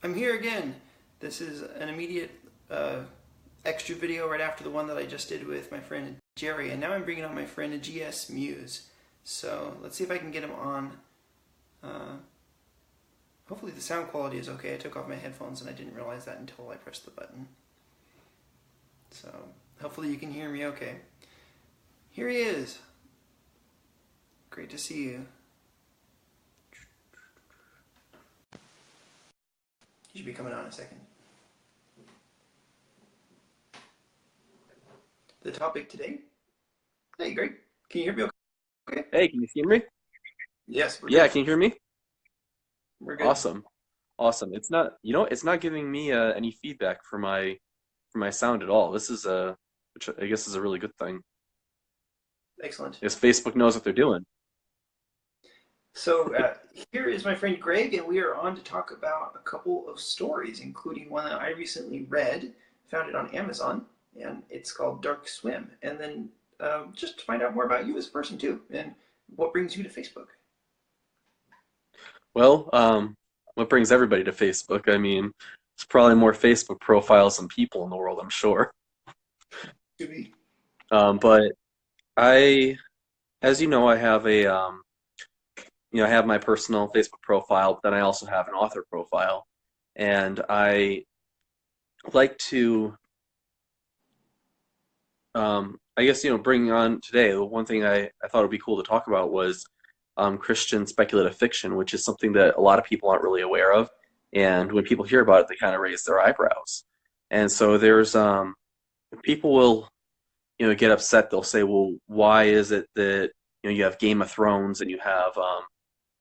I'm here again. This is an immediate extra video right after the one that I just did with my friend Jerry, and now I'm bringing on my friend GS Muse. So let's see if I can get him on. Uh, Hopefully the sound quality is okay. I took off my headphones and I didn't realize that until I pressed the button. So hopefully you can hear me okay. Here he is. Great to see you. He should be coming on in a second. The topic today. Hey, Greg. Can you hear me okay? Hey, can you hear me? Yes, we're Yeah, good. can you hear me? We're good. Awesome. Awesome. It's not giving me any feedback for my sound at all. This is which I guess is a really good thing. Excellent. Because Facebook knows what they're doing. So here is my friend Greg, and we are on to talk about a couple of stories, including one that I recently read, found it on Amazon, and it's called Dark Swim. And then just to find out more about you as a person too, and what brings you to Facebook. Well, what brings everybody to Facebook? I mean, it's probably more Facebook profiles than people in the world, I'm sure. To be. But I, as you know, I have my personal Facebook profile, but then I also have an author profile, and I like to I guess, bringing on today, the one thing I thought would be cool to talk about was Christian speculative fiction, which is something that a lot of people aren't really aware of. And when people hear about it, they kind of raise their eyebrows. And so there's people will, get upset. They'll say, well, why is it that, you have Game of Thrones and you have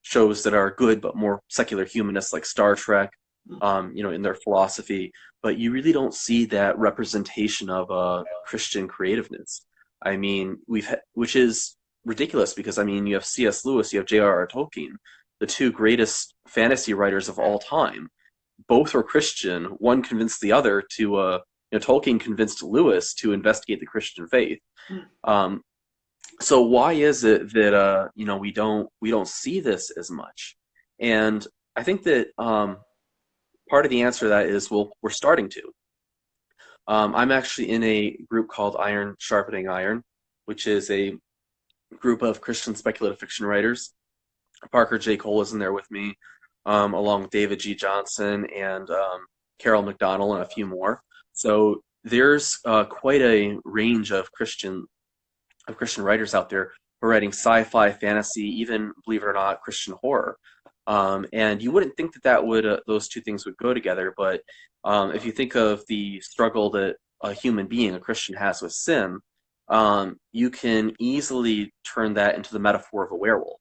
shows that are good but more secular humanists like Star Trek, in their philosophy, but you really don't see that representation of Christian creativeness. I mean, which is ridiculous because I mean, you have C.S. Lewis, you have J.R.R. Tolkien, the two greatest fantasy writers of all time. Both were Christian. One convinced the other to, Tolkien convinced Lewis to investigate the Christian faith. Um, so why is it that we don't see this as much? And I think that part of the answer to that is, well, we're starting to. I'm actually in a group called Iron Sharpening Iron, which is a group of Christian speculative fiction writers. Parker J. Cole is in there with me, along with David G. Johnson and Carol McDonald and a few more. So there's quite a range of Christian writers out there who are writing sci-fi, fantasy, even, believe it or not, Christian horror. And you wouldn't think that would those two things would go together, but if you think of the struggle that a human being, a Christian, has with sin, you can easily turn that into the metaphor of a werewolf,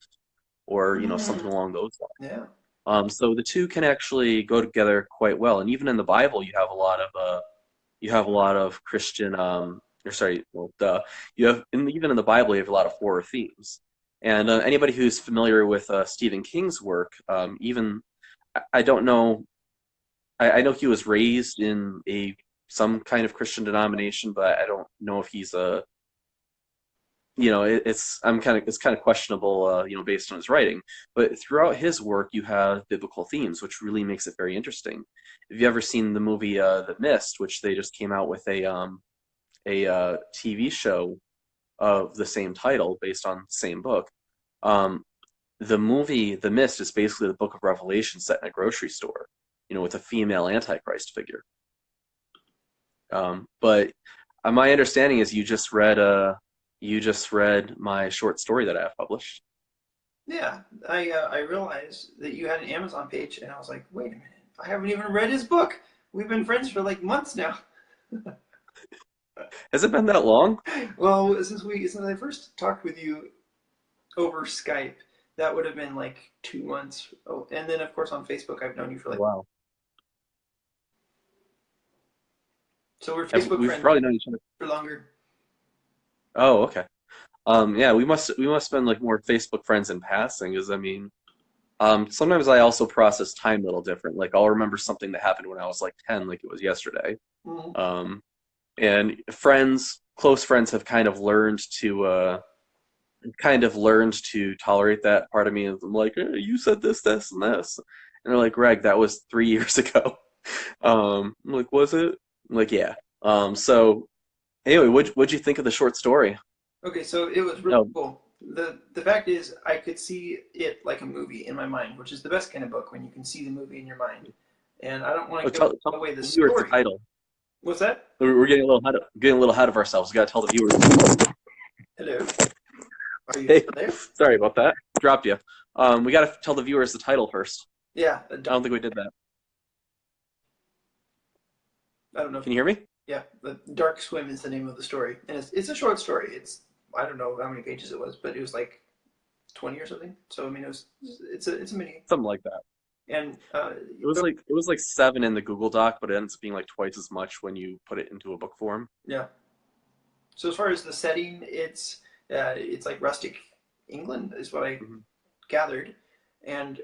or something along those lines. Yeah. So the two can actually go together quite well, and even in the Bible, you have a lot of Christian, or sorry, well, duh, even in the Bible, you have a lot of horror themes. And anybody who's familiar with Stephen King's work, even I don't know, I know he was raised in some kind of Christian denomination, but I don't know if he's a, it's kind of questionable, based on his writing. But throughout his work, you have biblical themes, which really makes it very interesting. Have you ever seen the movie The Mist, which they just came out with a TV show of the same title based on the same book? The movie The Mist is basically the Book of Revelation set in a grocery store, with a female Antichrist figure. But my understanding is you just read my short story that I have published. Yeah. I realized that you had an Amazon page, and I was like, wait a minute, I haven't even read his book. We've been friends for like months now. Has it been that long? Well, since I first talked with you over Skype, that would have been like 2 months. Oh, and then of course on Facebook, I've known you for like. Wow. So we're Facebook We've friends probably known each other. for longer. Oh, okay. Yeah, we must been like more Facebook friends in passing, because I mean, sometimes I also process time a little different. Like I'll remember something that happened when I was like 10, like it was yesterday. Mhm. Um, and close friends have kind of learned to kind of learned to tolerate that part of me. I'm like, you said this, this, and this. And they're like, Greg, that was 3 years ago. I'm like, was it? I'm like, yeah. So anyway, what'd you think of the short story? Okay, so it was really No, cool. The fact is, I could see it like a movie in my mind, which is the best kind of book when you can see the movie in your mind. And I don't want oh, to give tell away the the viewers the story. title. What's that? We're getting a little ahead of ourselves. We got to tell the viewers. Hello, are you Hey, still there? sorry about that. Dropped you. We got to tell the viewers the title first. Yeah, I don't think we did that. I don't know. Can you hear me? Yeah, the Dark Swim is the name of the story, and it's a short story. It's I don't know how many pages it was, but it was like 20 or something. So I mean, it's a mini, Something like that. and It was like 7 in the Google Doc, but it ends up being like twice as much when you put it into a book form. yeah. So as far as the setting, it's like rustic England is what I Mhm. gathered, and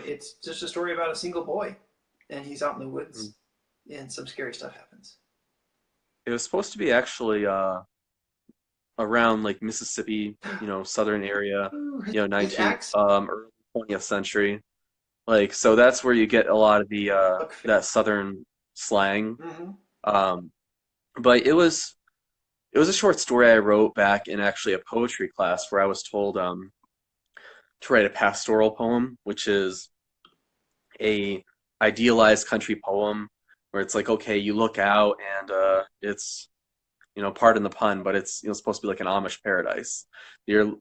it's just a story about a single boy, and he's out in the Mhm. woods, and some scary stuff happens. It was supposed to be actually around like Mississippi, southern area, Ooh, his 19th, axe early 20th century. Like, so that's where you get a lot of the look fit. that southern slang. Mm-hmm. Um, but it was a short story I wrote back in actually a poetry class where I was told to write a pastoral poem, which is a idealized country poem where it's like, okay, you look out and it's pardon the pun, but it's supposed to be like an Amish paradise. You're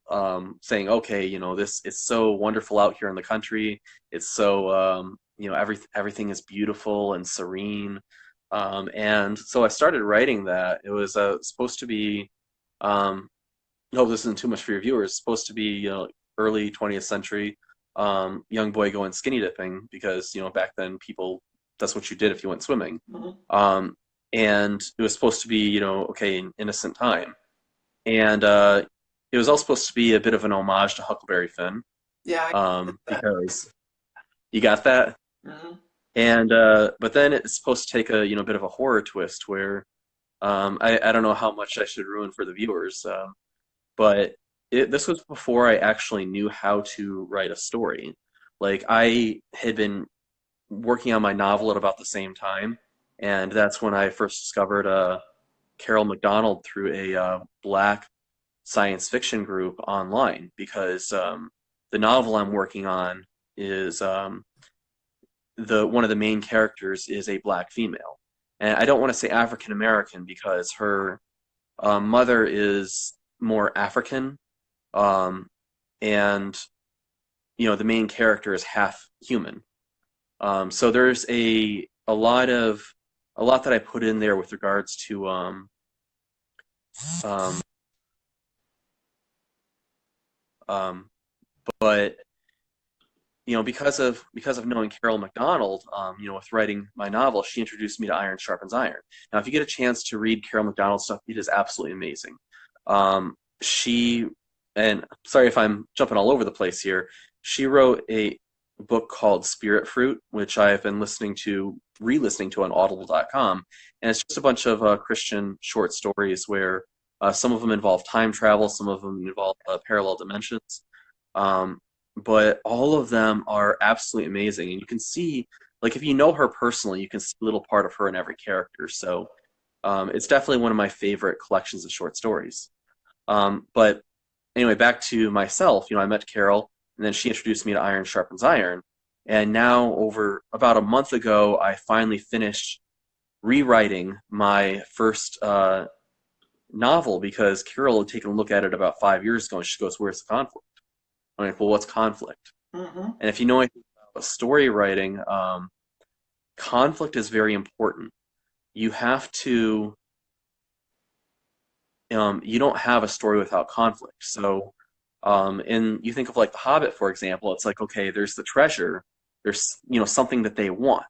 saying, okay, this it's so wonderful out here in the country. It's so everything is beautiful and serene. And so I started writing that. It was supposed to be. Hope this isn't too much for your viewers. It's supposed to be early 20th century young boy going skinny dipping because back then people that's what you did if you went swimming. Mm-hmm. Um, and it was supposed to be, okay, an innocent time. And it was all supposed to be a bit of an homage to Huckleberry Finn, Yeah, I get that. because you got that. Mm-hmm. And but then it's supposed to take a bit of a horror twist where I don't know how much I should ruin for the viewers, but this was before I actually knew how to write a story. Like I had been working on my novel at about the same time, and that's when I first discovered Carol McDonald through a Black science fiction group online because the novel I'm working on is the one of the main characters is a Black female, and I don't want to say African American because her mother is more African, um, and the main character is half human. So there's a lot that I put in there with regards to um, um, but because of knowing Carol McDonald, with writing my novel, she introduced me to Iron Sharpens Iron. Now, if you get a chance to read Carol McDonald's stuff, it is absolutely amazing. She and sorry if I'm jumping all over the place here. She wrote a book called Spirit Fruit, which I have been re-listening to on Audible.com, and it's just a bunch of Christian short stories where some of them involve time travel, some of them involve parallel dimensions. Um, but all of them are absolutely amazing, and you can see, like, if you know her personally, you can see a little part of her in every character. So it's definitely one of my favorite collections of short stories. But anyway, back to myself. I met Carol, and then she introduced me to Iron Sharpens Iron. And now, over about a month ago, I finally finished rewriting my first novel because Carol had taken a look at it about 5 years ago, and she goes, "Where's the conflict?" I'm like, "Well, what's conflict?" Mm-hmm. And if you know anything about story writing, conflict is very important. You have to you don't have a story without conflict. So, and you think of like The Hobbit, for example, it's like, okay, there's the treasure, there's, something that they want,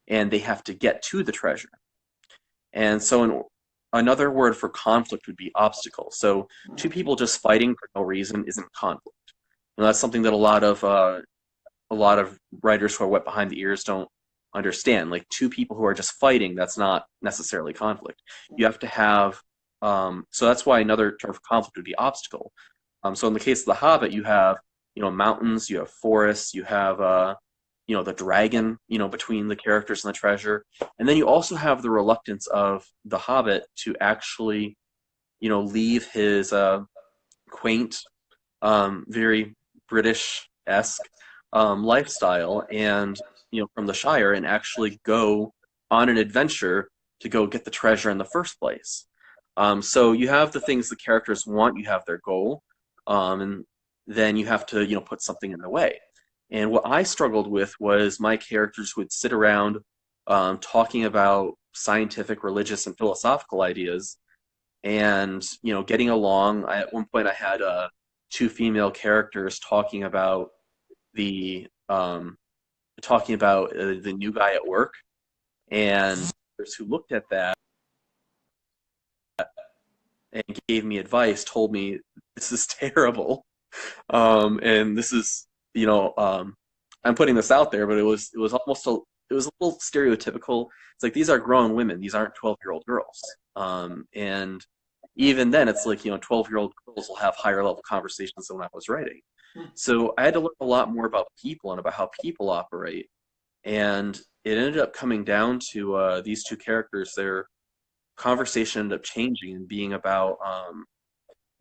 and they have to get to the treasure. And so, another word for conflict would be obstacle. So, two people just fighting for no reason isn't conflict. That's something that a lot of writers who are wet behind the ears don't understand. Like two people who are just fighting, that's not necessarily conflict. You have to have so that's why another term for conflict would be obstacle. So in the case of The Hobbit, you have, mountains, you have forests, you have, the dragon, between the characters and the treasure. And then you also have the reluctance of the Hobbit to actually, leave his quaint, very British-esque lifestyle and, from the Shire and actually go on an adventure to go get the treasure in the first place. So you have the things the characters want, you have their goal, and then you have to, put something in the way. And what I struggled with was my characters would sit around talking about scientific, religious, and philosophical ideas, and getting along. At one point, I had two female characters the the new guy at work, and others who looked at that and gave me advice, told me this is terrible, and this is I'm putting this out there, but it was a little stereotypical. It's like these are grown women; these aren't 12-year-old girls, and even then, it's like 12-year-old girls will have higher level conversations than when I was writing. So I had to learn a lot more about people and about how people operate, and it ended up coming down to these two characters. Their conversation ended up changing and being about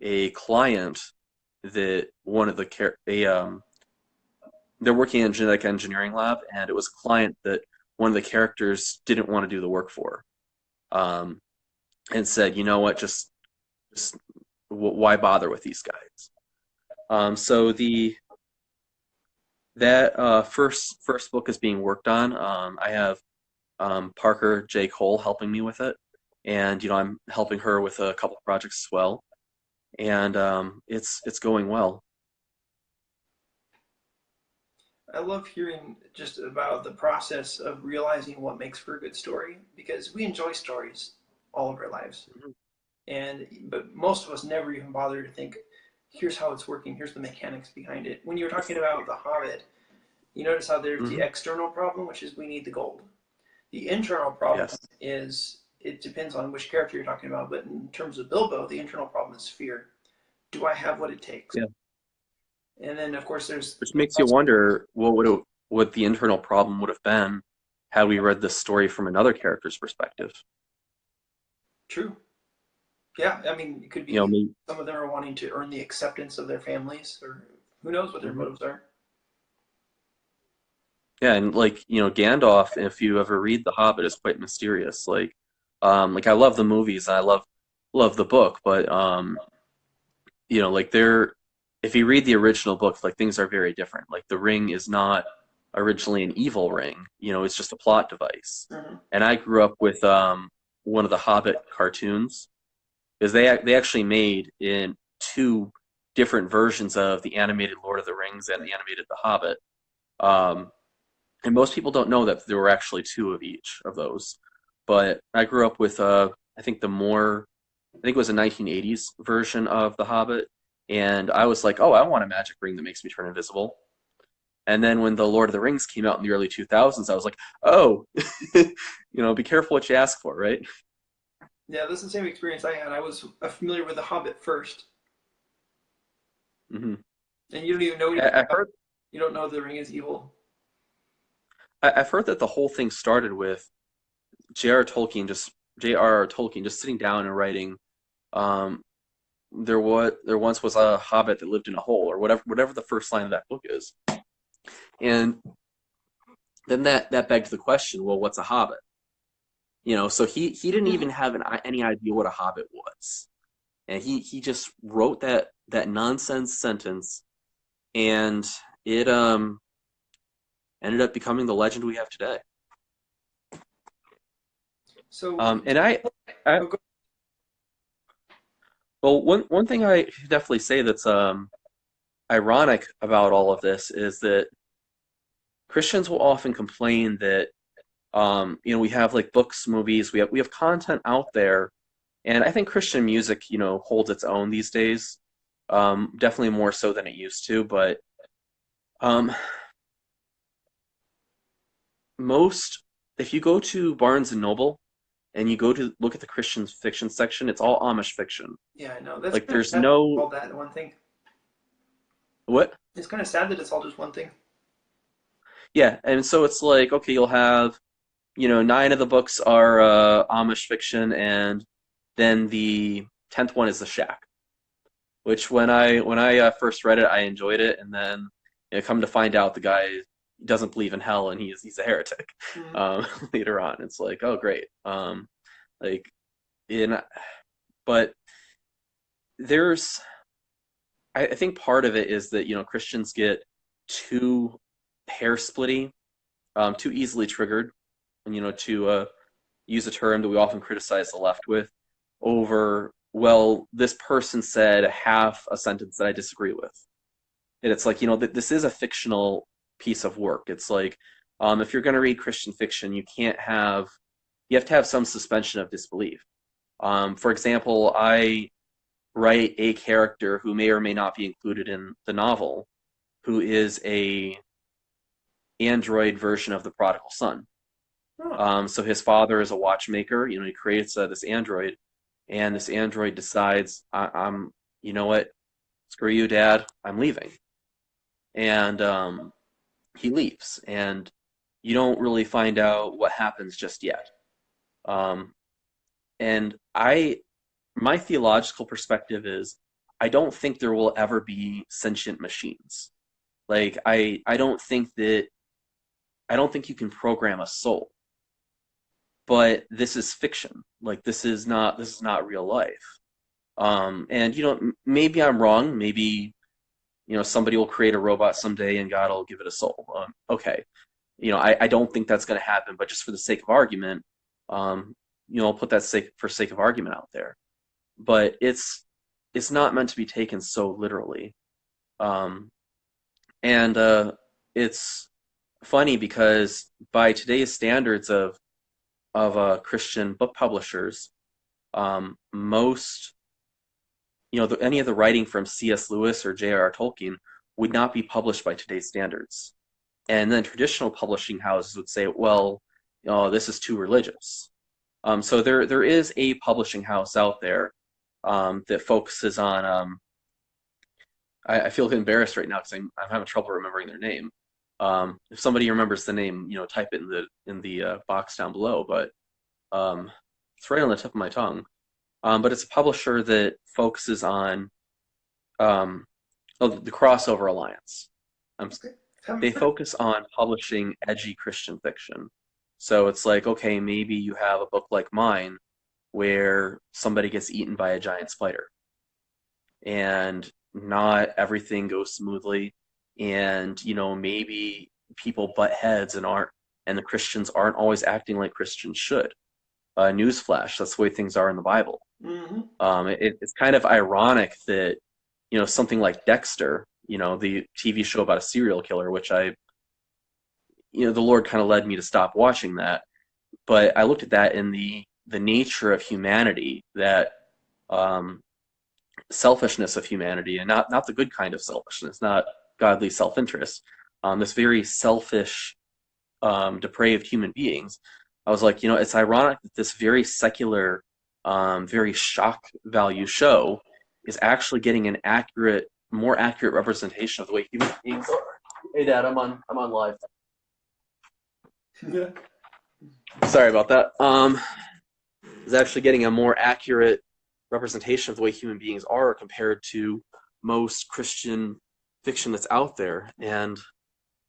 a client that one of they're working in a genetic engineering lab, and it was a client that one of the characters didn't want to do the work for, and said, you know what, just why bother with these guys? So that first book is being worked on. I have Parker J. Cole helping me with it, and I'm helping her with a couple of projects as well, and it's going well. I love hearing just about the process of realizing what makes for a good story, because we enjoy stories all of our lives. But most of us never even bother to think, here's how it's working, here's the mechanics behind it. When you were talking about The Hobbit, you notice how there's the external problem, which is we need the gold. The internal problem is, it depends on which character you're talking about, but in terms of Bilbo, the internal problem is fear. Do I have what it takes? Yeah. And then, of course, there's... Which makes you wonder what the internal problem would have been had we read this story from another character's perspective. True. Yeah, I mean, it could be some of them are wanting to earn the acceptance of their families, or who knows what their motives are. Yeah, and Gandalf, if you ever read The Hobbit, is quite mysterious. Like I love the movies and I love the book, but if you read the original book, things are very different. Like the ring is not originally an evil ring, it's just a plot device. And I grew up with one of the Hobbit cartoons, because they actually made in two different versions of the animated Lord of the Rings and the animated The Hobbit. And most people don't know that there were actually two of each of those. But I grew up with I think it was a 1980s version of The Hobbit, and I was like, oh, I want a magic ring that makes me turn invisible. And then when the Lord of the Rings came out in the early 2000s, I was like, oh, be careful what you ask for, right? Yeah, that's the same experience I had. I was familiar with The Hobbit first. And you don't even know you don't know the ring is evil. I've heard that the whole thing started with J.R.R. Tolkien just sitting down and writing, there once was a hobbit that lived in a hole, or whatever the first line of that book is. And then that begged the question, well, what's a hobbit? So he didn't even have any idea what a hobbit was. And he just wrote that nonsense sentence, and it ended up becoming the legend we have today. So well, one thing I should definitely say that's ironic about all of this is that Christians will often complain that we have books, movies, we have content out there, and I think Christian music holds its own these days, definitely more so than it used to. But if you go to Barnes and Noble and you go to look at the Christian fiction section, it's all Amish fiction. Yeah, I know. That's there's all that one thing. What? It's kind of sad that it's all just one thing. Yeah, and so it's like, okay, you'll have, nine of the books are Amish fiction, and then the 10th one is The Shack, which when I first read it, I enjoyed it, and then come to find out the guy doesn't believe in hell and he's a heretic. Mm-hmm. Um, later on, it's like, oh great. Like in but there's I think part of it is that Christians get too hair splitty, too easily triggered, and to use a term that we often criticize the left with, over, well, this person said half a sentence that I disagree with. And it's like, that this is a fictional piece of work. It's like, if you're going to read Christian fiction, you have to have some suspension of disbelief. For example, I write a character who may or may not be included in the novel, who is a android version of the prodigal son. Oh, So his father is a watchmaker. He creates this android, and this android decides, I'm, you know what, screw you, Dad, I'm leaving. And he leaves, and you don't really find out what happens just yet. Um, and my theological perspective is, I don't think there will ever be sentient machines. Like I don't think you can program a soul. But this is fiction. Like this is not real life. And maybe I'm wrong. Maybe somebody will create a robot someday and God will give it a soul. Okay. I don't think that's going to happen, but just for the sake of argument, um, I'll put that for sake of argument out there. But it's not meant to be taken so literally. Um, and it's funny because by today's standards of Christian book publishers, most any of the writing from C.S. Lewis or J.R.R. Tolkien would not be published by today's standards. And then traditional publishing houses would say, well, this is too religious. So there is a publishing house out there that focuses on. I feel embarrassed right now because I'm having trouble remembering their name. If somebody remembers the name, type it in the box down below. But it's right on the tip of my tongue. But it's a publisher that focuses on the Crossover Alliance. Um, okay. Haven't they heard. focus on publishing edgy Christian fiction. So it's like, okay, maybe you have a book like mine where somebody gets eaten by a giant spider, and not everything goes smoothly, and maybe people butt heads and the Christians aren't always acting like Christians should. Newsflash, that's the way things are in the Bible. Mm-hmm. It's kind of ironic that something like Dexter, the TV show about a serial killer, which the Lord kind of led me to stop watching that. But I looked at that in the nature of humanity, that um, selfishness of humanity, and not the good kind of selfishness, not godly self-interest. This very selfish, depraved human beings. I was like, it's ironic that this very secular, very shock value show is actually getting an more accurate representation of the way human beings are. Hey, Dad, I'm on live. Yeah. Sorry about that. Is actually getting a more accurate representation of the way human beings are compared to most Christian fiction that's out there. And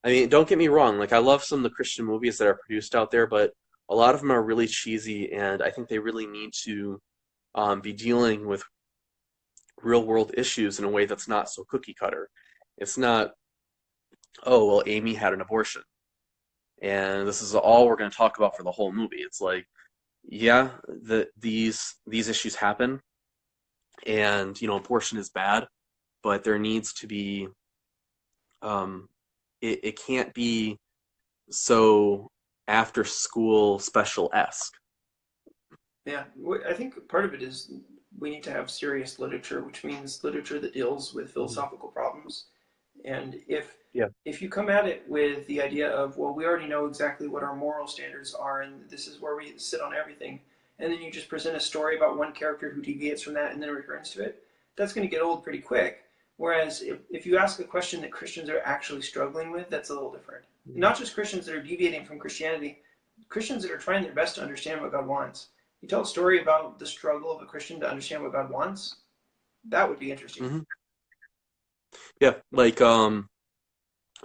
I mean, don't get me wrong, like I love some of the Christian movies that are produced out there, but a lot of them are really cheesy, and I think they really need to be dealing with real world issues in a way that's not so cookie cutter. It's not, oh, well, Amy had an abortion, and this is all we're going to talk about for the whole movie. It's like, yeah, these issues happen, and abortion is bad, but there needs to be, it can't be so after school special-esque. Yeah. I think part of it is we need to have serious literature, which means literature that deals with philosophical problems. And Yeah. if you come at it with the idea of, well, we already know exactly what our moral standards are, and this is where we sit on everything, and then you just present a story about one character who deviates from that and then returns to it, that's going to get old pretty quick. Whereas if you ask a question that Christians are actually struggling with, that's a little different. And not just Christians that are deviating from Christianity, Christians that are trying their best to understand what God wants. You tell a story about the struggle of a Christian to understand what God wants, that would be interesting. Hmm. Yeah, like I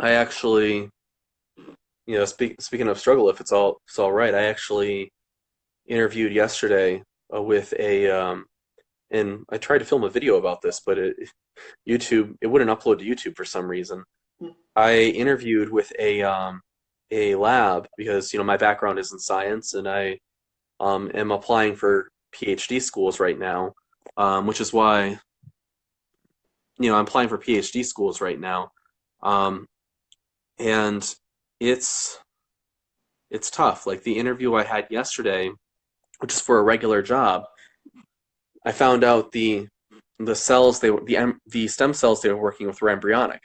actually, speaking of struggle, if it's all right, I actually interviewed yesterday with a and I tried to film a video about this, but YouTube it wouldn't upload to YouTube for some reason. Hmm. I interviewed with a lab because my background is in science and I am applying for PhD schools right now, which is why I'm applying for PhD schools right now, um, and it's it's tough. Like the interview I had yesterday, which is for a regular job, I found out the cells the stem cells they were working with were embryonic,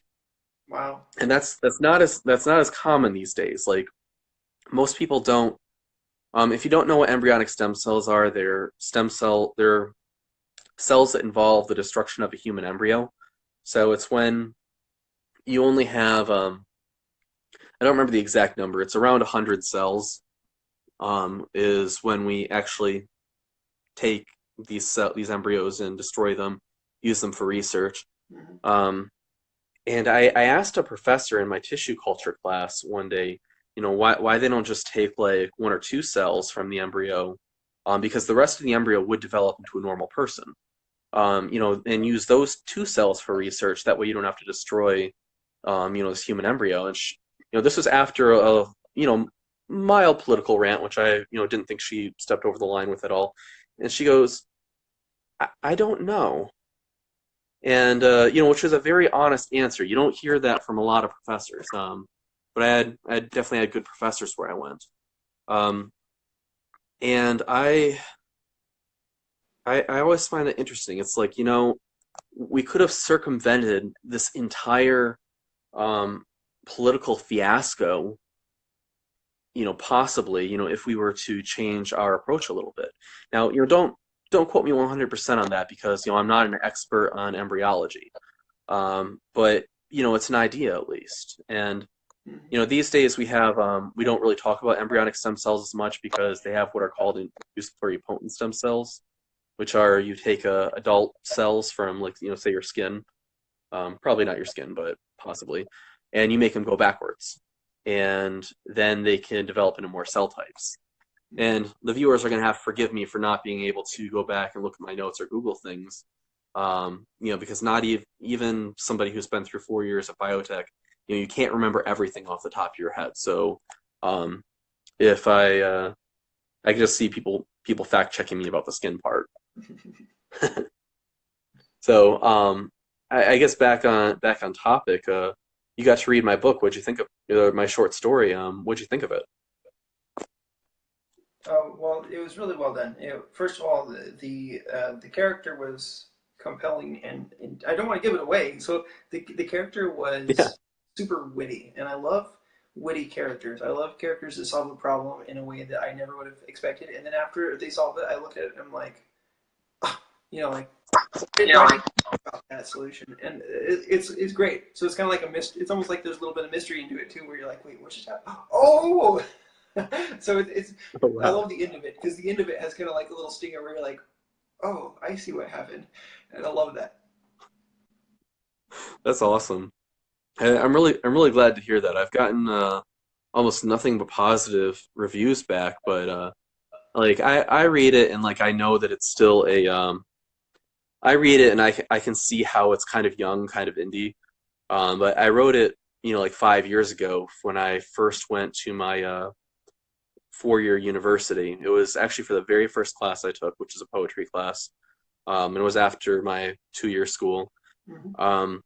Wow. and that's not as common these days. Like most people don't. If you don't know what embryonic stem cells are, they're cells that involve the destruction of a human embryo. So it's when you only have I don't remember the exact number. It's around 100 cells. Is when we actually take these embryos and destroy them, use them for research. Mm-hmm. And I asked a professor in my tissue culture class one day, why they don't just take like one or two cells from the embryo, because the rest of the embryo would develop into a normal person, and use those two cells for research. That way you don't have to destroy, this human embryo. And this was after a mild political rant, which I didn't think she stepped over the line with at all. And she goes, I don't know. And which was a very honest answer. You don't hear that from a lot of professors. But I definitely had good professors where I went. Um, and I always find it interesting. It's like, we could have circumvented this entire um, political fiasco, possibly, if we were to change our approach a little bit. Now, don't quote me 100% on that because, I'm not an expert on embryology. But, it's an idea at least. And, these days we don't really talk about embryonic stem cells as much because they have what are called induced pluripotent stem cells, which are you take adult cells from, like, say your skin, probably not your skin, but possibly, and you make them go backwards. And then they can develop into more cell types. And the viewers are going to have to forgive me for not being able to go back and look at my notes or Google things, because not even somebody who's been through 4 years of biotech, you can't remember everything off the top of your head. So if I can just see people fact checking me about the skin part. So I guess back on topic. You got to read my book. What'd you think of my short story? What'd you think of it? Well, it was really well done. First of all, the character was compelling, and I don't want to give it away. So the character Yeah. was super witty, and I love witty characters. I love characters that solve a problem in a way that I never would have expected. And then after they solve it, I look at it and I'm like, like why did about that solution? And it's great. So it's kind of like a mystery. It's almost like there's a little bit of mystery into it too, where you're like, wait, what just happened? Oh. So it's Oh, I wow. love the end of it because the end of it has kind of like a little stinger where you're like, oh, I see what happened, and I love that. That's awesome. I'm really glad to hear that. I've gotten almost nothing but positive reviews back, but like I read it and like I know that it's still a I read it and I can see how it's kind of young, kind of indie. But I wrote it, like 5 years ago when I first went to my 4-year university. It was actually for the very first class I took, which is a poetry class. And it was after my 2-year school. Hmm. Um,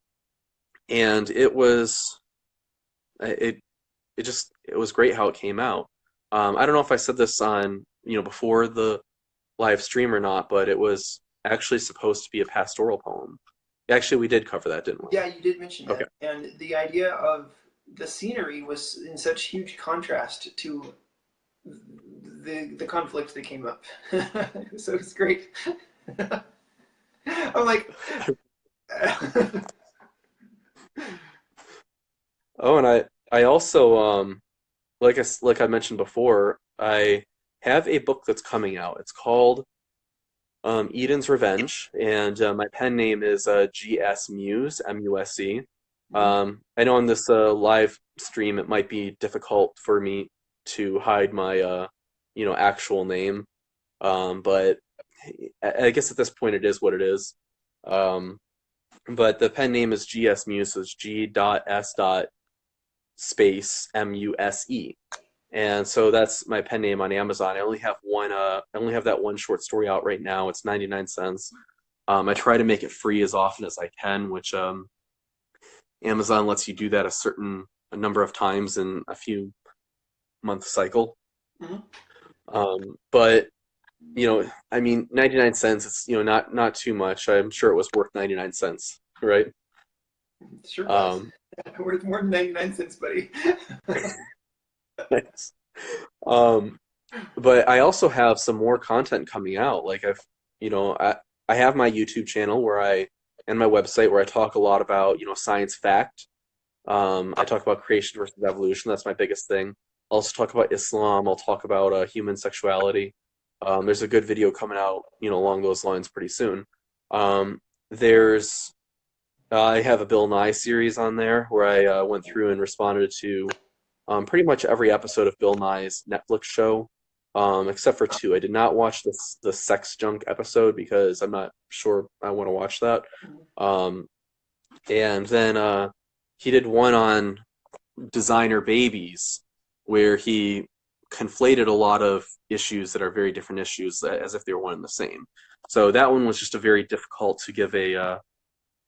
and it it was great how it came out. I don't know if I said this on before the live stream or not, but it was actually supposed to be a pastoral poem. Actually, we did cover that, didn't we? Yeah, you did mention Okay. that, and the idea of the scenery was in such huge contrast to the conflict that came up. So it's great. I'm like, Oh, and I also like I mentioned before, I have a book that's coming out. It's called Eden's Revenge, and my pen name is GS Muse, MUSE. Mhm. I know on this live stream it might be difficult for me to hide my actual name, but I guess at this point it is what it is. Um, but the pen name is GS Muse, so it's G.S. space MUSE. And so that's my pen name on Amazon. I only have one. I only have that one short story out right now. It's 99 cents. I try to make it free as often as I can, which Amazon lets you do that a number of times in a few month cycle. Mhm. But I mean, 99 cents. It's not too much. I'm sure it was worth 99 cents, right? Sure was. Um, Worth more than 99 cents, buddy. nice. Um, but I also have some more content coming out. Like I have my YouTube channel and my website where I talk a lot about, science fact. I talk about creation versus evolution. That's my biggest thing. I'll also talk about Islam. I'll talk about human sexuality. There's a good video coming out, along those lines pretty soon. There's I have a Bill Nye series on there where I went through and responded to pretty much every episode of Bill Nye's Netflix show, except for two. I did not watch the sex junk episode because I'm not sure I want to watch that. Um, and then he did one on designer babies where he conflated a lot of issues that are very different issues as if they were one and the same. So that one was just a very difficult to give a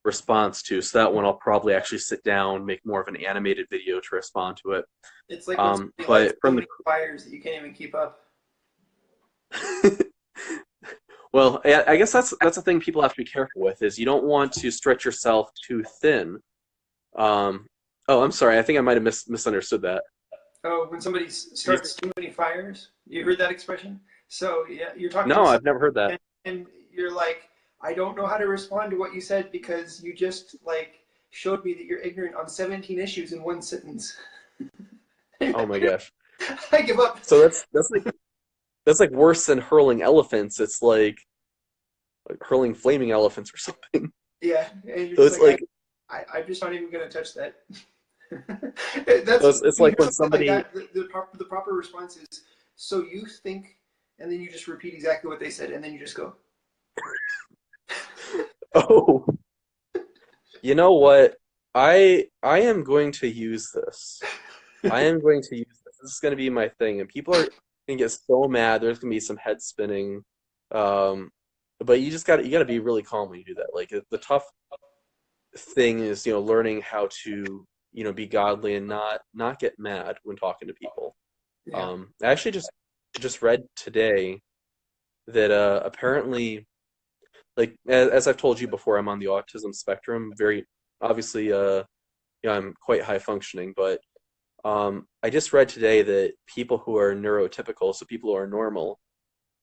response to. So that one I'll probably actually sit down, make more of an animated video to respond to it. It's like when somebody lights But so from many fires that you can't even keep up. the well, I guess that's the thing people have to be careful with is you don't want to stretch yourself too thin. Oh, I'm sorry. I think I might have misunderstood that. Oh, when somebody starts too many fires, you heard that expression? So yeah, you're talking No, to I've someone never heard that. and you're like, I don't know how to respond to what you said because you just like showed me that you're ignorant on 17 issues in one sentence. Oh my gosh. I give up. So that's like worse than hurling elephants. It's like hurling flaming elephants or something. Yeah, and you're So just it's like, like I'm just not even gonna touch that. so That's it's when you like hear when something like somebody that. The proper response is, so you think, and then you just repeat exactly what they said, and then you just go, oh, you know what? I am going to use this. I am going to use this. This is going to be my thing, and people are going to get so mad. There's going to be some head spinning, um, but you got to be really calm when you do that. Like the tough thing is, learning how to, be godly and not get mad when talking to people. yeah. I actually just read today that apparently, like as I've told you before, I'm on the autism spectrum. Very obviously, I'm quite high functioning, but I just read today that people who are neurotypical, so people who are normal,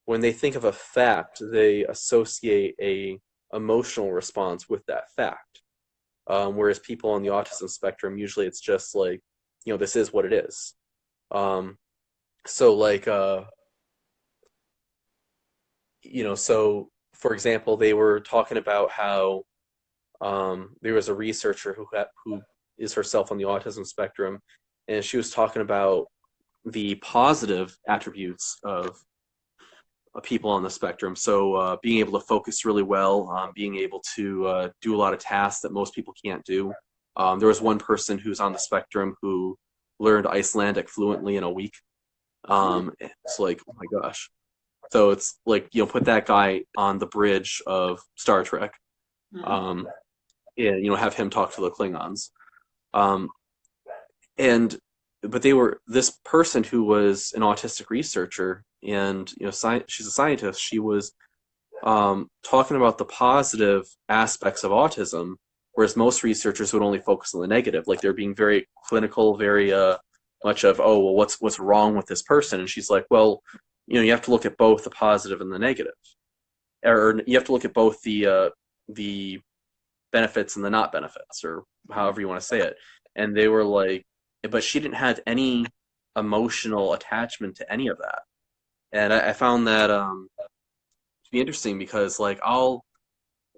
when they think of a fact, they associate a emotional response with that fact. Whereas people on the autism spectrum, usually it's just like, this is what it is. Um, so like, so for example, they were talking about how there was a researcher who is herself on the autism spectrum, and she was talking about the positive attributes of people on the spectrum. So being able to focus really well, being able to do a lot of tasks that most people can't do. There was one person who's on the spectrum who learned Icelandic fluently in a week. It's like, oh my gosh. So it's like, put that guy on the bridge of Star Trek, Mhm. um, and, have him talk to the Klingons. Um, and but they were this person who was an autistic researcher and she's a scientist. She was talking about the positive aspects of autism, whereas most researchers would only focus on the negative. Like they're being very clinical, very much of, oh well, what's wrong with this person? And she's like, well, you have to look at both the positive and the negative, or you have to look at both the benefits and the not benefits, or however you want to say it. and they were like, but she didn't have any emotional attachment to any of that. And I found that to be interesting because like I'll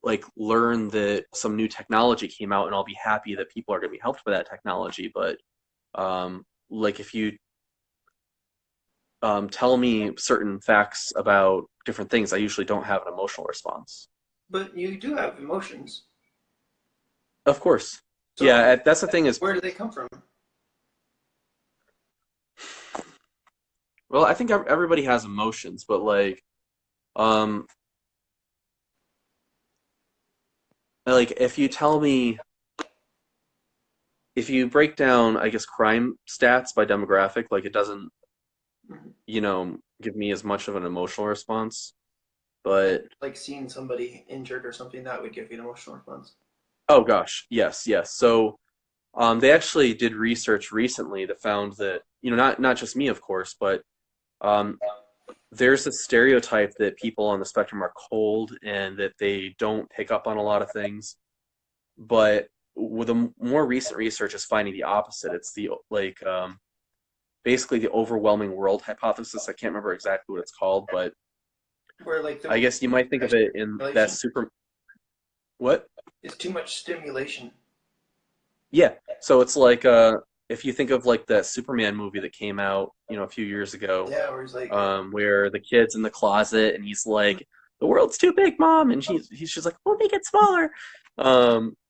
like learn that some new technology came out and I'll be happy that people are going to be helped by that technology. But like if you tell me certain facts about different things, I usually don't have an emotional response. But you do have emotions. Of course. So Yeah, that's the thing is, where do they come from? well, I think everybody has emotions, but um, like if you tell me, if you break down, I guess, crime stats by demographic, like it doesn't, Mhm. give me as much of an emotional response. But Like seeing somebody injured or something that would give you an emotional response. oh gosh, yes, yes. So they actually did research recently that found that, not just me, of course, but um, there's a stereotype that people on the spectrum are cold and that they don't pick up on a lot of things. But with the more recent research is finding the opposite. It's the basically the overwhelming world hypothesis. I can't remember exactly what it's called, but Where like I the guess you might think of it in that stimulation super what? is too much stimulation. Yeah. So it's like if you think of like that Superman movie that came out, a few years ago, Yeah, where it's like, where the kid's in the closet and he's like, "The world's too big, Mom," and he's just like, "We'll make it smaller,"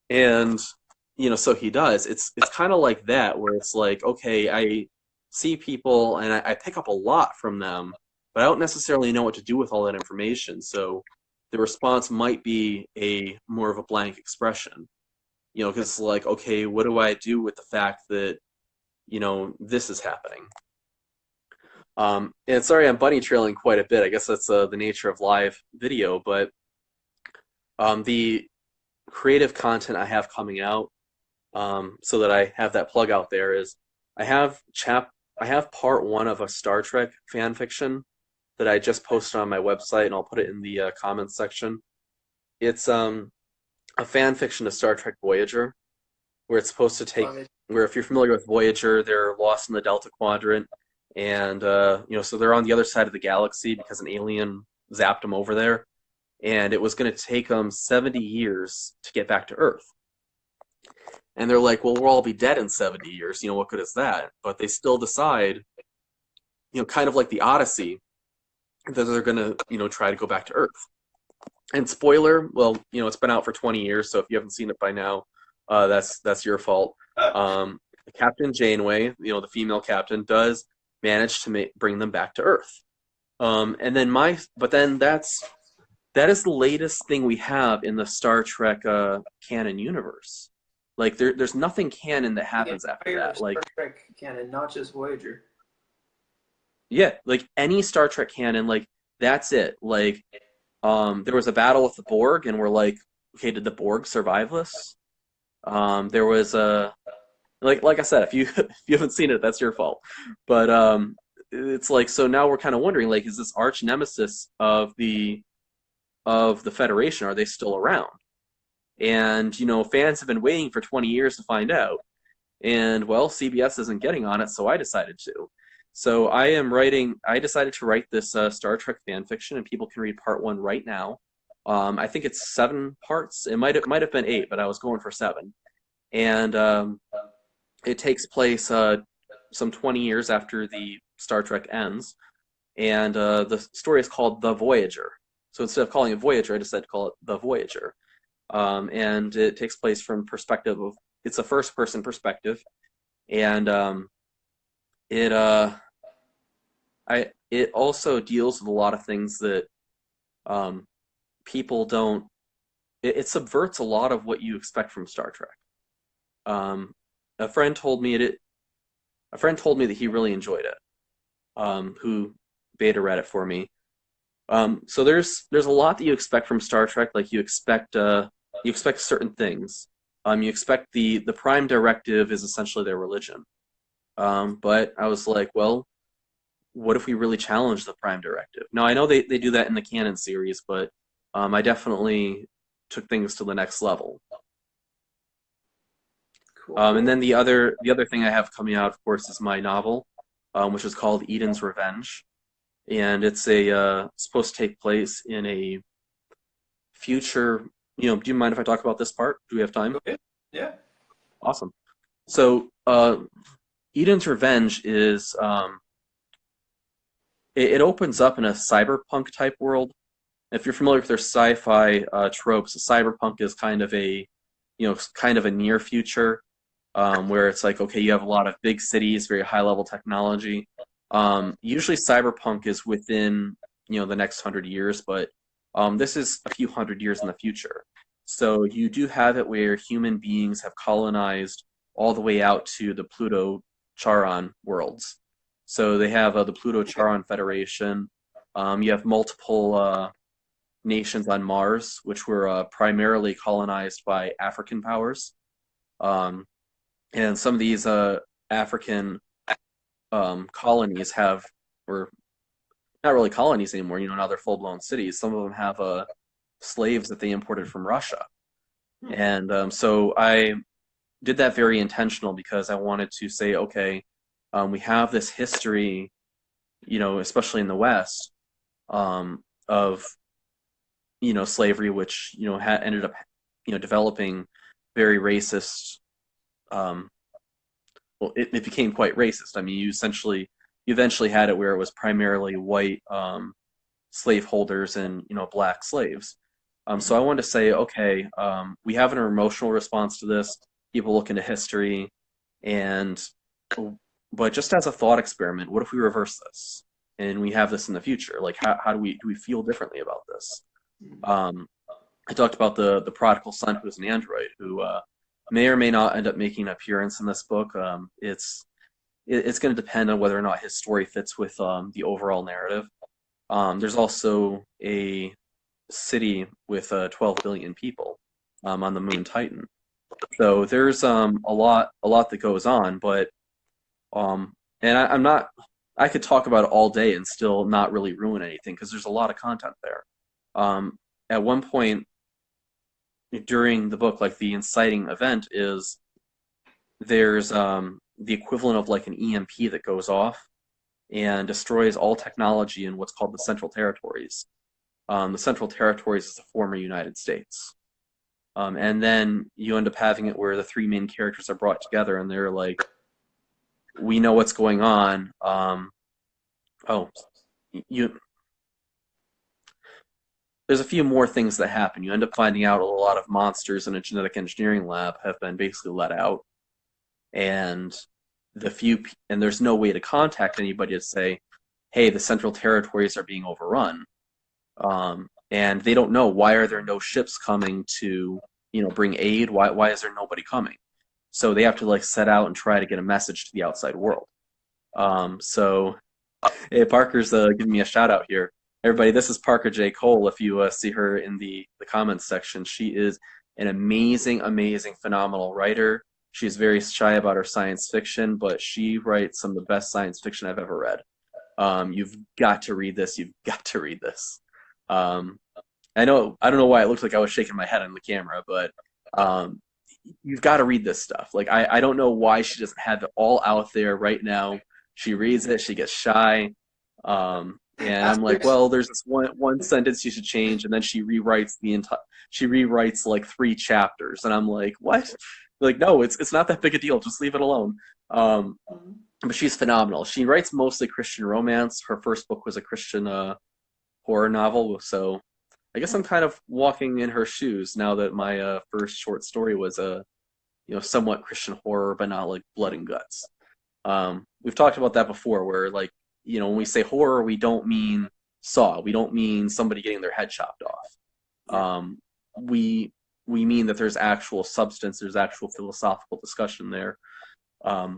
and so he does. It's kind of like that, where it's like, okay, I see people and I pick up a lot from them, but I don't necessarily know what to do with all that information. So the response might be a more of a blank expression, because it's like, okay, what do I do with the fact that this is happening? And sorry, I'm bunny trailing quite a bit. I guess that's the nature of live video, but the creative content I have coming out, so that I have that plug out there, is I have I have part one of a Star Trek fan fiction that I just posted on my website, and I'll put it in the comments section. It's a fan fiction of Star Trek Voyager, where it's supposed to take, Voyage. where if you're familiar with Voyager, they're lost in the Delta Quadrant, and so they're on the other side of the galaxy because an alien zapped them over there, and it was going to take them 70 years to get back to Earth. And they're like, well, we'll all be dead in 70 years. What good is that? But they still decide, kind of like the Odyssey, that they're going to, try to go back to Earth. And spoiler, well, it's been out for 20 years, so if you haven't seen it by now, that's your fault. Um, Captain Janeway, the female captain, does manage to bring them back to Earth. And then but then that is the latest thing we have in the Star Trek canon universe. Like there's nothing canon that The happens after entire that. Like, Star Trek canon, not just Voyager. yeah, like any Star Trek canon, like that's it. Like, there was a battle with the Borg, and we're like, okay, did the Borg survive this? There was a like I said, if you if you haven't seen it, that's your fault. But it's like, so now we're kind of wondering, like, is this arch nemesis of the Federation, are they still around? And fans have been waiting for 20 years to find out. And well, CBS isn't getting on it, so I decided to. So I decided to write this Star Trek fan fiction, and people can read part one right now. I think it's 7 parts. It might have been 8, but I was going for 7. And it takes place some 20 years after the Star Trek ends, and the story is called The Voyager. So instead of calling it Voyager, I decided to call it The Voyager. And it takes place from perspective of, it's a first person perspective, and it it also deals with a lot of things that um, people don't. It subverts a lot of what you expect from Star Trek. Um, a friend told me a friend told me that he really enjoyed it. Who beta read it for me. So there's a lot that you expect from Star Trek. Like you expect certain things. You expect the Prime Directive is essentially their religion. But I was like, well, what if we really challenge the Prime Directive? Now I know they do that in the canon series, but I definitely took things to the next level. Cool, And cool. then the other thing I have coming out, of course, is my novel, which is called Eden's Revenge, and it's a supposed to take place in a future. Do you mind if I talk about this part? Do we have time? Okay. Yeah. Awesome. So, Eden's Revenge is it opens up in a cyberpunk type world. If you're familiar with their sci-fi tropes, cyberpunk is kind of a near future, where it's like, okay, you have a lot of big cities, very high level technology. Usually cyberpunk is within, the next 100 years, but this is a few hundred years in the future. So you do have it where human beings have colonized all the way out to the Pluto Charon worlds. So they have the Pluto Okay. Charon Federation. You have multiple nations on Mars, which were primarily colonized by African powers. Um, and some of these African colonies or not really colonies anymore, now they're full-blown cities. Some of them have slaves that they imported from Russia. Hmm. And so I did that very intentional because I wanted to say, okay, we have this history, especially in the West, of slavery, which ended up developing very racist. Um, well, it became quite racist. I mean, you eventually had it where it was primarily white slaveholders and black slaves. So I Hmm. wanted to say, okay, we have an emotional response to this. People look into history, and but just as a thought experiment, what if we reverse this and we have this in the future? Like, how do we feel differently about this? Um, I talked about the prodigal son who's an android who may or may not end up making an appearance in this book. It's going to depend on whether or not his story fits with the overall narrative. There's also a city with 12 billion people on the moon Titan. So there's a lot that goes on, but and I'm not. I could talk about it all day and still not really ruin anything because there's a lot of content there. Um, at one point during the book, like the inciting event is there's the equivalent of like an EMP that goes off and destroys all technology in what's called the Central Territories. The Central Territories is the former United States. And then you end up having it where the three main characters are brought together and they're like, we know what's going on. Oh, you. There's a few more things that happen. You end up finding out a lot of monsters in a genetic engineering lab have been basically let out, and and there's no way to contact anybody to say, "Hey, the Central Territories are being overrun," and they don't know why are there no ships coming to bring aid. Why is there nobody coming? So they have to like set out and try to get a message to the outside world. So hey, Parker's giving me a shout out here. Everybody, this is Parker J. Cole. If you see her in the comments section, she is an amazing, amazing, phenomenal writer. She's very shy about her science fiction, but she writes some of the best science fiction I've ever read. You've got to read this. You've got to read this. Um, I don't know why it looked like I was shaking my head on the camera, but um, you've got to read this stuff. Like I don't know why she doesn't have it all out there right now. She reads it, she gets shy, and I'm like, There's well, there's this one sentence you should change, and then she rewrites the entire. She rewrites like 3 chapters, and I'm like, what? Like, no, it's not that big a deal. Just leave it alone. Um, but she's phenomenal. She writes mostly Christian romance. Her first book was a Christian horror novel, so I guess I'm kind of walking in her shoes now that my first short story was a somewhat Christian horror, but not like blood and guts. We've talked about that before, where like when we say horror, we don't mean Saw. We don't mean somebody getting their head chopped off. yeah. We mean that there's actual substance, there's actual philosophical discussion there,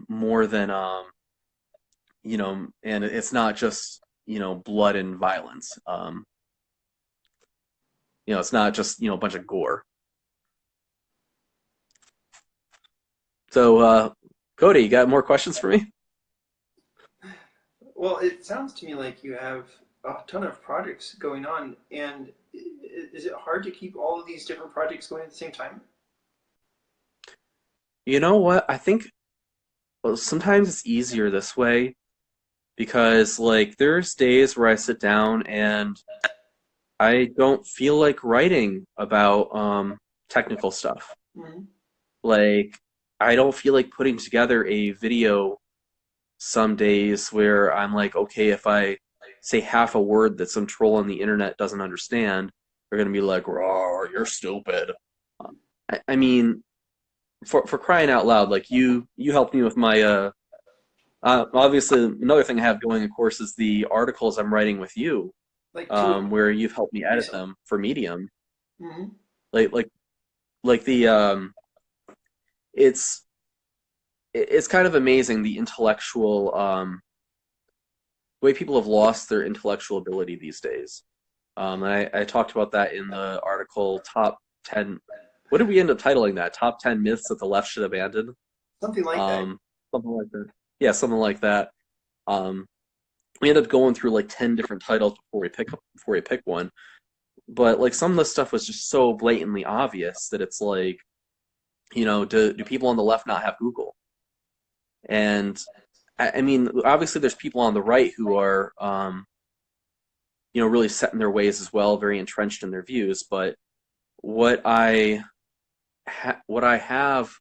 more than and it's not just blood and violence. It's not just a bunch of gore. So, Cody, you got more questions for me? Well, it sounds to me like you have a ton of projects going on, and is it hard to keep all of these different projects going at the same time? You know what? I think well, sometimes it's easier this way because like there's days where I sit down and I don't feel like writing about technical stuff. Mhm. Like I don't feel like putting together a video some days where I'm like, okay, if I say half a word that some troll on the internet doesn't understand, they're gonna be like, "Raw, you're stupid." I mean, for crying out loud, like you helped me with my obviously another thing I have going, of course, is the articles I'm writing with you, Like two of them where you've helped me edit recently. them for Medium. Hmm. Like like like the it's it's kind of amazing the intellectual way people have lost their intellectual ability these days. I talked about that in the article Top 10. What did we end up titling that? Top 10 Myths That the Left Should Abandon? Something like that. Um, something like that. Yeah, something like that. Um, we ended up going through like 10 different titles before we pick one. But like some of the stuff was just so blatantly obvious that it's like, do people on the left not have Google? And I mean, obviously there's people on the right who are really set in their ways as well, very entrenched in their views. But what I what I have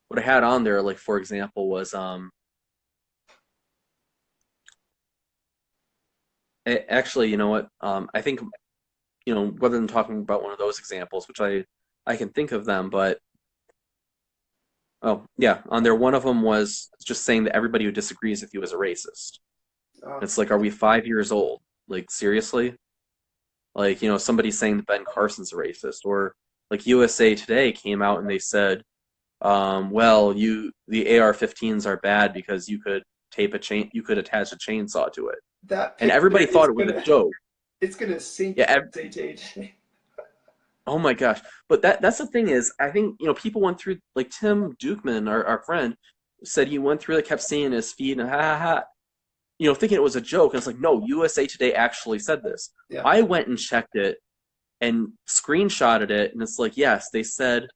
what I had on there, like for example, was actually, you know what? I think rather than talking about one of those examples, which I can think of them, but oh yeah, on there one of them was just saying that everybody who disagrees with you is a racist. Uh, It's like, are we 5 years old? Like seriously? Like somebody saying that Ben Carson's a racist, or like USA Today came out and they said, well, the AR-15s are bad because you could attach a chainsaw to it, that and picture everybody is thought it was a gonna joke. it's gonna sink Yeah. USAJ. Oh my gosh. But that's the thing is, I think people went through like Tim Dukeman, our friend, said he went through, like kept seeing his feed and ha ha ha, thinking it was a joke. And it's like, no, USA Today actually said this. Yeah. I went and checked it and screenshotted it, and it's like, yes, they said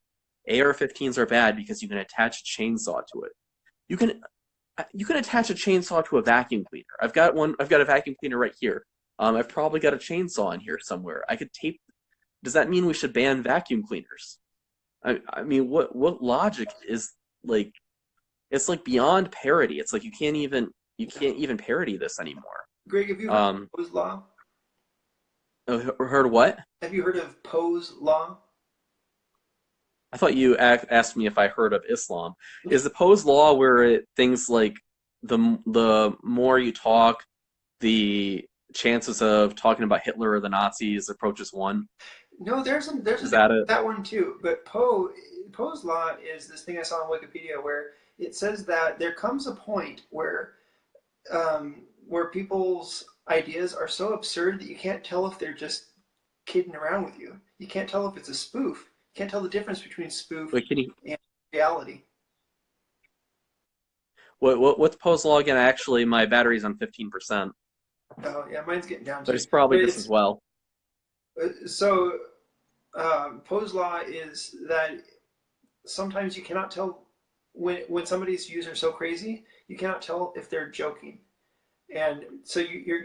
AR-15s are bad because you can attach a chainsaw to it. You can you can attach a chainsaw to a vacuum cleaner. I've got one. I've got a vacuum cleaner right here. I've probably got a chainsaw in here somewhere. I could tape. Does that mean we should ban vacuum cleaners? I mean, what logic is like? It's like beyond parody. It's like you can't even parody this anymore. Greg, have you heard Um, of Poe's law? heard what? Have you heard of Poe's law? I thought you asked me if I heard of Islam. Is the Poe's law where things like the more you talk, the chances of talking about Hitler or the Nazis approaches one? No, there's a Is that it? that one too. But Poe's law is this thing I saw on Wikipedia where it says that there comes a point where people's ideas are so absurd that you can't tell if they're just kidding around with you. You can't tell if it's a spoof. You can't tell the difference between spoof Wait, can you? and reality. What's Poe's law again? Actually, my battery's on 15%. Oh yeah, mine's getting down But too. it's probably But this as it's well. so Poe's law is that sometimes you cannot tell when somebody's views are so crazy, you cannot tell if they're joking. And so you're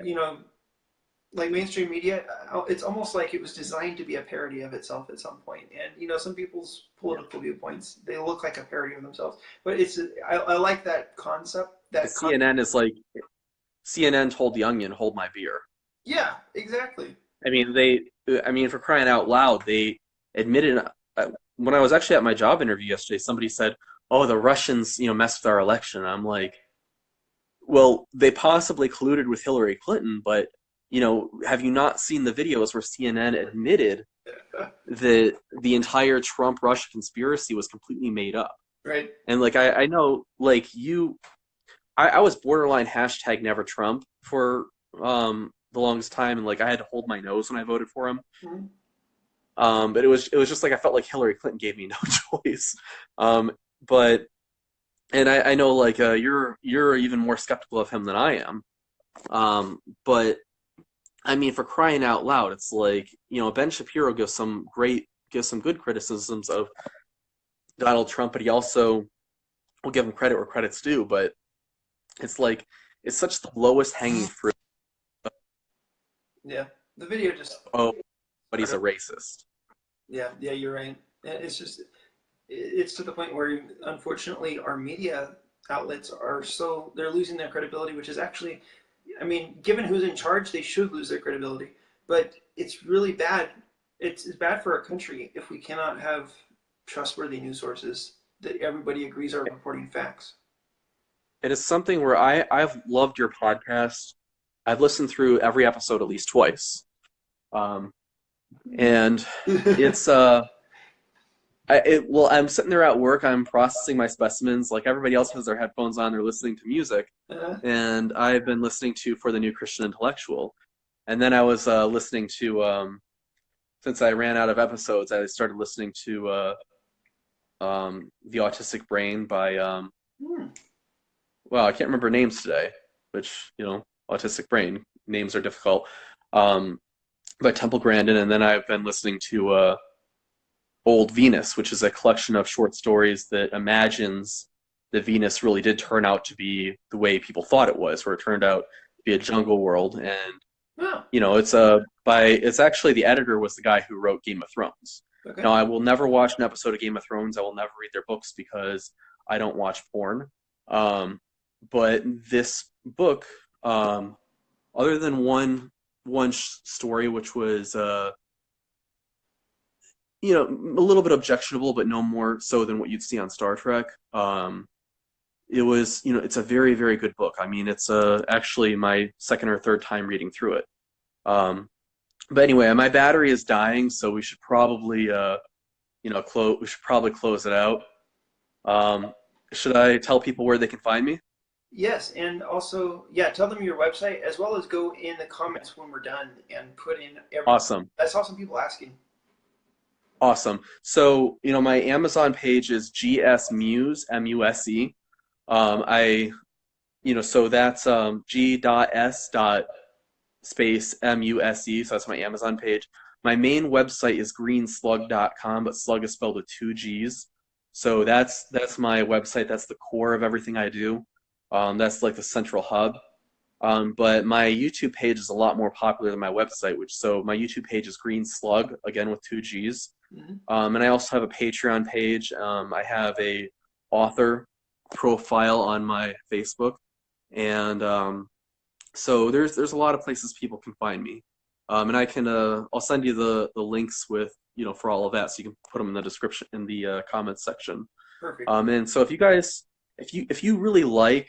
like mainstream media, it's almost like it was designed to be a parody of itself at some point. And some people's Yeah. political viewpoints, they look like a parody of themselves. But I like that concept. The CNN is like CNN told the Onion, "Hold my beer." Yeah, exactly. I mean, for crying out loud, they admitted. When I was actually at my job interview yesterday, somebody said, "Oh, the Russians, messed with our election." I'm like, well, they possibly colluded with Hillary Clinton, but have you not seen the videos where CNN admitted that the entire Trump-Russia conspiracy was completely made up? Right. And like I know, like I was borderline hashtag never Trump for the longest time, and like I had to hold my nose when I voted for him. Mhm. But it was just like I felt like Hillary Clinton gave me no choice. Um, but and I know like you're even more skeptical of him than I am. But I mean, for crying out loud, it's like Ben Shapiro gives some good criticisms of Donald Trump, but he also will give him credit where credit's due. But it's like it's such the lowest hanging fruit. Yeah, the video just Oh, but sort he's a of. racist. Yeah, you're right. It's to the point where unfortunately our media outlets are they're losing their credibility, which is actually, I mean, given who's in charge, they should lose their credibility. But it's really bad. It's bad for our country if we cannot have trustworthy news sources that everybody agrees are reporting facts. It is something where I've loved your podcast. I've listened through every episode at least twice, um, and it's well, I'm sitting there at work. I'm processing my specimens. Like everybody else has their headphones on. They're listening to music, uh, and I've been listening to For the New Christian Intellectual. And then I was listening to since I ran out of episodes, I started listening to The Autistic Brain by hmm. well, I can't remember names today, which Autistic Brain names are difficult. Um, by Temple Grandin, and then I've been listening to Old Venus, which is a collection of short stories that imagines that Venus really did turn out to be the way people thought it was, where it turned out to be a jungle world. And Oh, it's actually the editor was the guy who wrote Game of Thrones. okay. Now I will never watch an episode of Game of Thrones. I will never read their books because I don't watch porn. Um, but this book, other than one story, which was a little bit objectionable, but no more so than what you'd see on Star Trek. It was, it's a very, very good book. I mean, it's actually my second or third time reading through it. But anyway, my battery is dying, so we should probably, we should probably close it out. Should I tell people where they can find me? Yes, and also, yeah, tell them your website as well as go in the comments when we're done and put in every. Awesome. I saw some people asking. Awesome. So, my Amazon page is GS Muse, M-U-S-E. So that's G.S. space M-U-S-E. So that's my Amazon page. My main website is greenslug.com, but slug is spelled with two G's. So that's my website. That's the core of everything I do. That's like the central hub. But my YouTube page is a lot more popular than my website, so my YouTube page is Green Slug, again with two G's. Mm-hmm. And I also have a Patreon page. I have a author profile on my Facebook, and so there's a lot of places people can find me. And I'll send you the links with for all of that, so you can put them in the description in the comments section. Perfect. And so if you really like.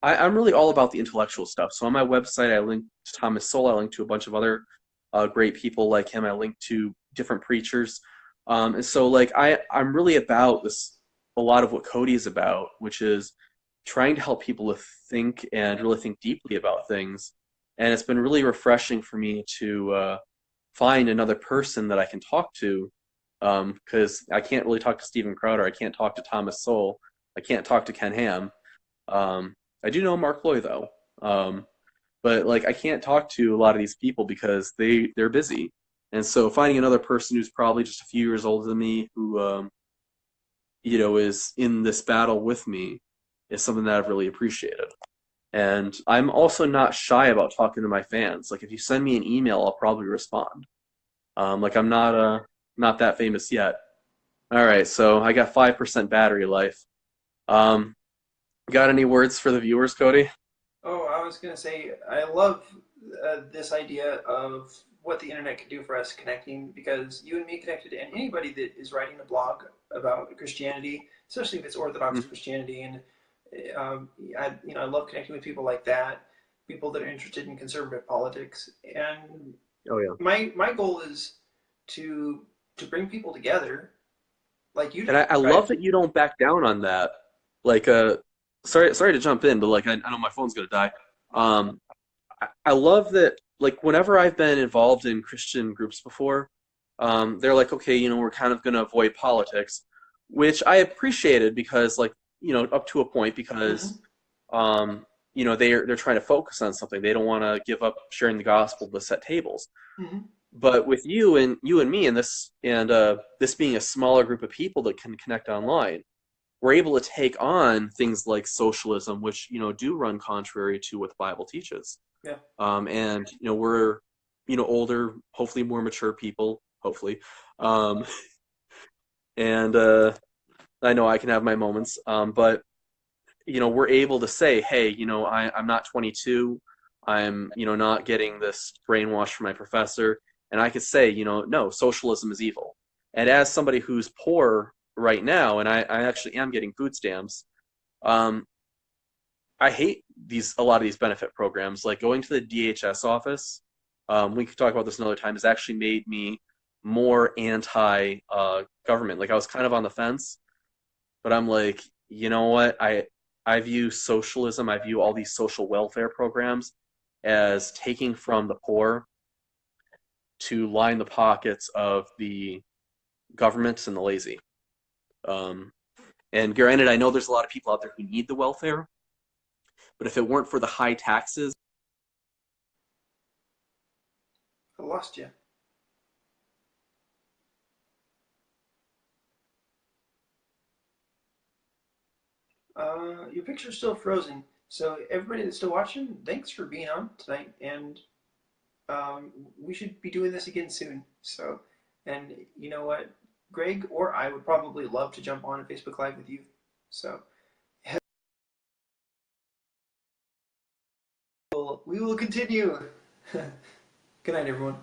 I'm really all about the intellectual stuff. So on my website, I link to Thomas Sowell. I link to a bunch of other great people like him. I link to different preachers. And so I'm really about this, a lot of what Cody is about, which is trying to help people to think and really think deeply about things. And it's been really refreshing for me to find another person that I can talk to, because I can't really talk to Steven Crowder. I can't talk to Thomas Sowell. I can't talk to Ken Ham. I do know Mark Loy though, but I can't talk to a lot of these people because they're busy, and so finding another person who's probably just a few years older than me who is in this battle with me is something that I've really appreciated. And I'm also not shy about talking to my fans. Like if you send me an email, I'll probably respond. I'm not that famous yet. All right, so I got 5% battery life. Got any words for the viewers, Cody? Oh, I was going to say, I love this idea of what the internet can do for us connecting, because you and me connected, and anybody that is writing a blog about Christianity, especially if it's Orthodox Christianity, and I love connecting with people like that, people that are interested in conservative politics, and Oh yeah. my goal is to bring people together, like you And did, I right? love that you don't back down on that. Like, sorry to jump in, but I know my phone's gonna die. Um, I love that. Like, whenever I've been involved in Christian groups before, they're like, okay, we're kind of gonna avoid politics, which I appreciated because, up to a point, because, Mm-hmm. they're trying to focus on something. They don't want to give up sharing the gospel to set tables. Mm-hmm. But with you and me and this being a smaller group of people that can connect online, we're able to take on things like socialism, which do run contrary to what the Bible teaches. Yeah. And we're older, hopefully more mature people, hopefully. Um, and I know I can have my moments, but we're able to say, hey, I'm not 22. I'm, not getting this brainwash from my professor. And I could say, no, socialism is evil. And as somebody who's poor right now, and I actually am getting food stamps, um, I hate a lot of these benefit programs. Like going to the DHS office, we could talk about this another time, has actually made me more anti government. Like I was kind of on the fence, but I'm like, you know what? I view socialism, I view all these social welfare programs as taking from the poor to line the pockets of the governments and the lazy. Um, and granted, I know there's a lot of people out there who need the welfare, but if it weren't for the high taxes, I lost you. Your picture's still frozen. So everybody that's still watching, thanks for being on tonight, and we should be doing this again soon. So, and you know what, Greg or I would probably love to jump on a Facebook Live with you. So, we will continue. Good night, everyone.